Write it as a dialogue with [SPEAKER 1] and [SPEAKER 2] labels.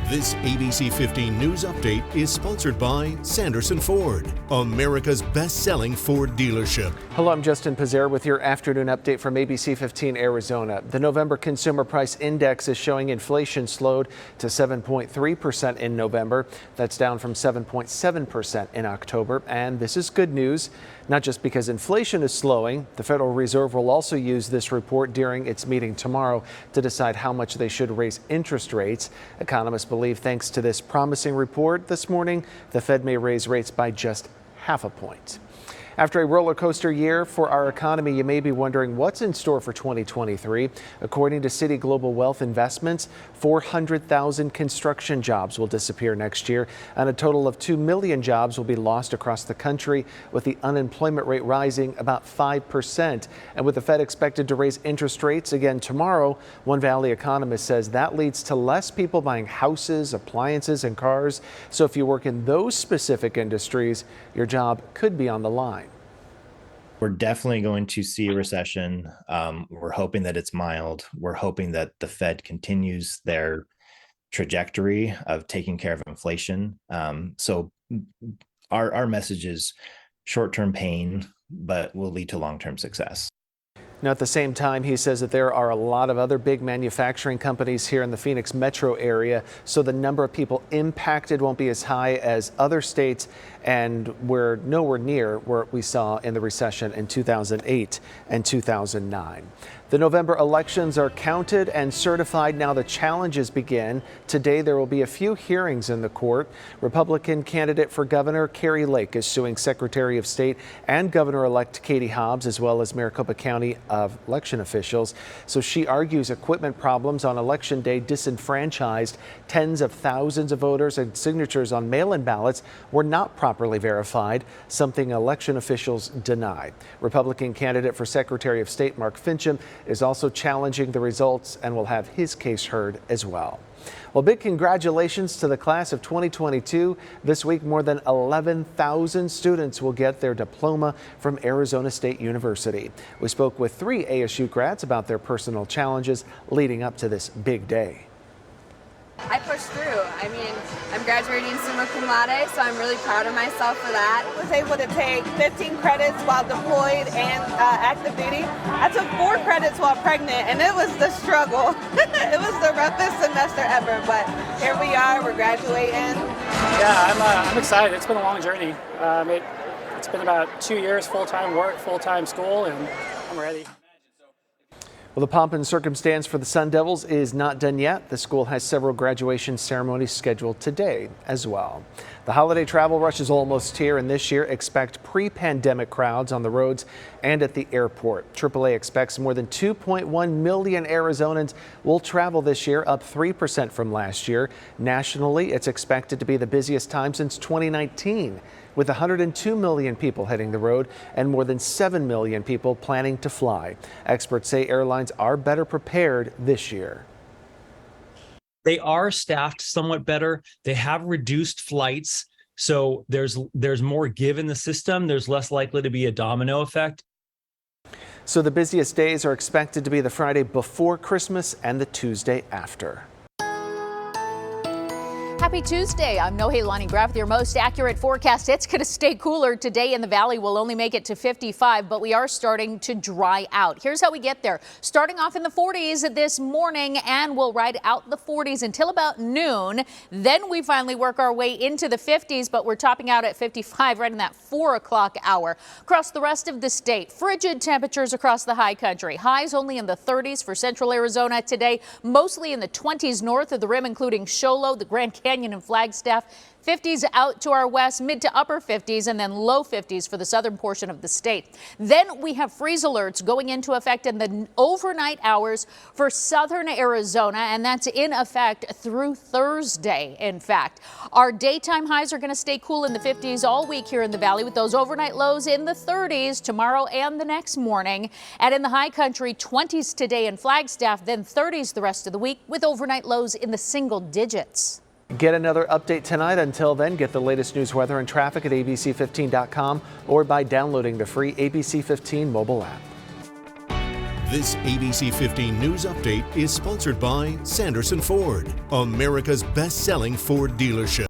[SPEAKER 1] This ABC 15 News Update is sponsored by Sanderson Ford, America's best-selling Ford dealership.
[SPEAKER 2] Hello, I'm Justin Pizzer with your afternoon update from ABC 15 Arizona. The November Consumer Price Index is showing inflation slowed to 7.3% in November. That's down from 7.7% in October. And this is good news, not just because inflation is slowing. The Federal Reserve will also use this report during its meeting tomorrow to decide how much they should raise interest rates. Economists believe thanks to this promising report this morning, the Fed may raise rates by just half a point. After a roller coaster year for our economy, you may be wondering what's in store for 2023. According to Citi Global Wealth Investments, 400,000 construction jobs will disappear next year, and a total of 2 million jobs will be lost across the country, with the unemployment rate rising about 5%. And with the Fed expected to raise interest rates again tomorrow, one Valley economist says that leads to less people buying houses, appliances, and cars. So if you work in those specific industries, your job could be on the line.
[SPEAKER 3] We're definitely going to see a recession. We're hoping that it's mild. We're hoping that the Fed continues their trajectory of taking care of inflation. So our message is short-term pain, but will lead to long-term success.
[SPEAKER 2] Now, at the same time, he says that there are a lot of other big manufacturing companies here in the Phoenix metro area, so the number of people impacted won't be as high as other states, and we're nowhere near where we saw in the recession in 2008 and 2009. The November elections are counted and certified. Now the challenges begin. Today there will be a few hearings in the court. Republican candidate for governor Kari Lake is suing Secretary of State and Governor-elect Katie Hobbs, as well as Maricopa County election officials. So she argues equipment problems on Election Day disenfranchised tens of thousands of voters, and signatures on mail-in ballots were not properly verified, something election officials denied. Republican candidate for Secretary of State Mark Finchem is also challenging the results and will have his case heard as well. Well, big congratulations to the class of 2022. This week, more than 11,000 students will get their diploma from Arizona State University. We spoke with 3 ASU grads about their personal challenges leading up to this big day.
[SPEAKER 4] I pushed through. I mean, I'm graduating summa cum laude, so I'm really proud of myself for that.
[SPEAKER 5] I was able to take 15 credits while deployed and active duty. I took 4 credits while pregnant, and it was the struggle. It was the roughest semester ever, but here we are, we're graduating.
[SPEAKER 6] Yeah, I'm excited. It's been a long journey. It's been about 2 years full-time work, full-time school, and I'm ready.
[SPEAKER 2] Well, the pomp and circumstance for the Sun Devils is not done yet. The school has several graduation ceremonies scheduled today as well. The holiday travel rush is almost here, and this year expect pre-pandemic crowds on the roads and at the airport. AAA expects more than 2.1 million Arizonans will travel this year, up 3% from last year. Nationally, it's expected to be the busiest time since 2019. With 102 million people hitting the road and more than 7 million people planning to fly. Experts say airlines are better prepared this year.
[SPEAKER 7] They are staffed somewhat better. They have reduced flights, so there's more give in the system. There's less likely to be a domino effect.
[SPEAKER 2] So the busiest days are expected to be the Friday before Christmas and the Tuesday after.
[SPEAKER 8] Happy Tuesday. I'm Nohelani Graff with your most accurate forecast. It's going to stay cooler today in the valley. We'll only make it to 55, but we are starting to dry out. Here's how we get there. Starting off in the 40s this morning, and we'll ride out the 40s until about noon. Then we finally work our way into the 50s, but we're topping out at 55 right in that 4 o'clock hour. Across the rest of the state, frigid temperatures across the high country. Highs only in the 30s for central Arizona today, mostly in the 20s north of the rim, including Show Low, the Grand Canyon, and Flagstaff. 50s out to our west, mid to upper 50s, and then low 50s for the southern portion of the state. Then we have freeze alerts going into effect in the overnight hours for southern Arizona, and that's in effect through Thursday. In fact, our daytime highs are going to stay cool in the 50s all week here in the valley, with those overnight lows in the 30s tomorrow and the next morning. And in the high country, 20s today in Flagstaff, then 30s the rest of the week, with overnight lows in the single digits.
[SPEAKER 2] Get another update tonight. Until then, get the latest news, weather, and traffic at ABC15.com or by downloading the free ABC15 mobile app.
[SPEAKER 1] This ABC 15 News Update is sponsored by Sanderson Ford, America's best-selling Ford dealership.